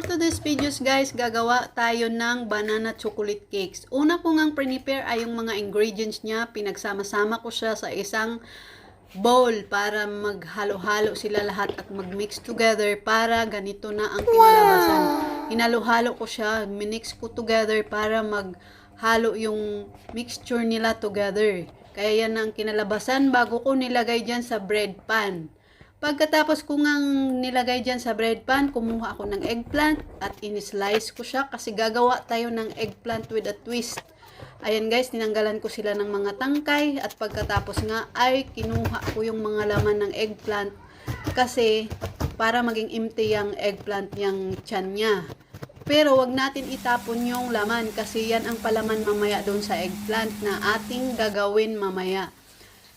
today's videos guys, gagawa tayo ng banana chocolate cakes. Una ko ngang prepare ay yung mga ingredients niya. Pinagsama-sama ko siya sa isang bowl para maghalo-halo sila lahat at mag-mix together para ganito na ang kinalabasan. Hinalo-halo ko siya, minix ko together para maghalo yung mixture nila together. Kaya yan ang kinalabasan bago ko nilagay dyan sa bread pan. Pagkatapos ko ngang nilagay dyan sa bread pan, kumuha ako ng eggplant at in-slice ko siya kasi gagawa tayo ng eggplant with a twist. Ayan guys, tinanggalan ko sila ng mga tangkay at pagkatapos nga ay kinuha ko yung mga laman ng eggplant kasi para maging empty yung eggplant yung tiyan niya. Pero wag natin itapon yung laman kasi yan ang palaman mamaya doon sa eggplant na ating gagawin mamaya.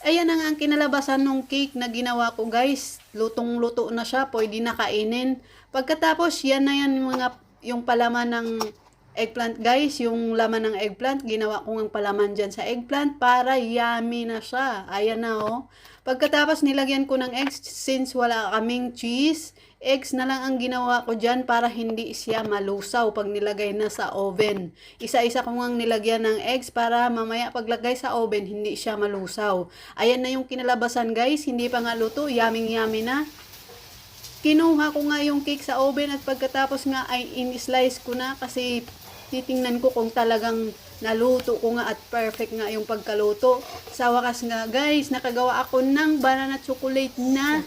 Ayan na nga ang kinalabasan ng cake na ginawa ko guys. Lutong-luto na siya, pwede na kainin. Pagkatapos, yan na yan yung palaman ng eggplant guys. Yung laman ng eggplant, ginawa ko ng palaman dyan sa eggplant para yummy na siya. Ayan na oh. Pagkatapos, nilagyan ko ng eggs since wala kaming cheese. Eggs na lang ang ginawa ko dyan para hindi siya malusaw pag nilagay na sa oven. Isa-isa ko ngang nilagyan ng eggs para mamaya paglagay sa oven hindi siya malusaw. Ayan na yung kinalabasan guys, hindi pa nga luto, yummy na. Kinuha ko nga yung cake sa oven at pagkatapos nga ay in-slice ko na kasi titingnan ko kung talagang naluto ko nga at perfect nga yung pagkaluto. Sa wakas nga guys, nakagawa ako ng banana chocolate na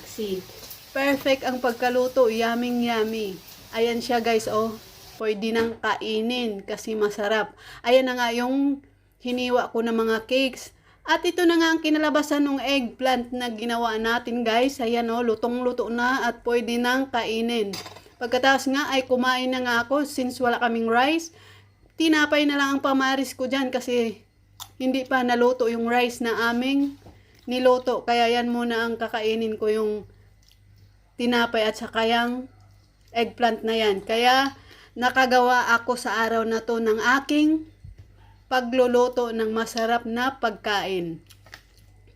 perfect ang pagkaluto, yummy. Ayan siya guys, oh. Pwede nang kainin kasi masarap. Ayan na nga yung hiniwa ko ng mga cakes. At ito na nga ang kinalabasan ng eggplant na ginawa natin guys. Ayan oh, lutong-luto na at pwede nang kainin. Pagkatapos nga ay kumain na nga ako since wala kaming rice. Tinapay na lang ang pamaris ko dyan kasi hindi pa naluto yung rice na aming niluto. Kaya yan muna ang kakainin ko, yung tinapay at saka yung eggplant na yan. Kaya nakagawa ako sa araw na to ng aking pagluluto ng masarap na pagkain.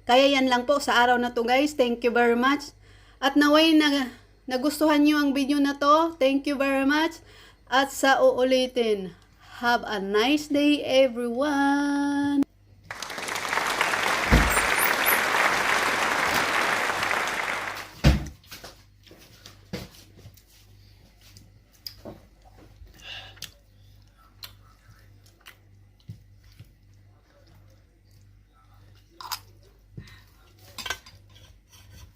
Kaya yan lang po sa araw na to guys. Thank you very much. At naway na nagustuhan nyo ang video na to. Thank you very much. At sa uulitin, have a nice day everyone.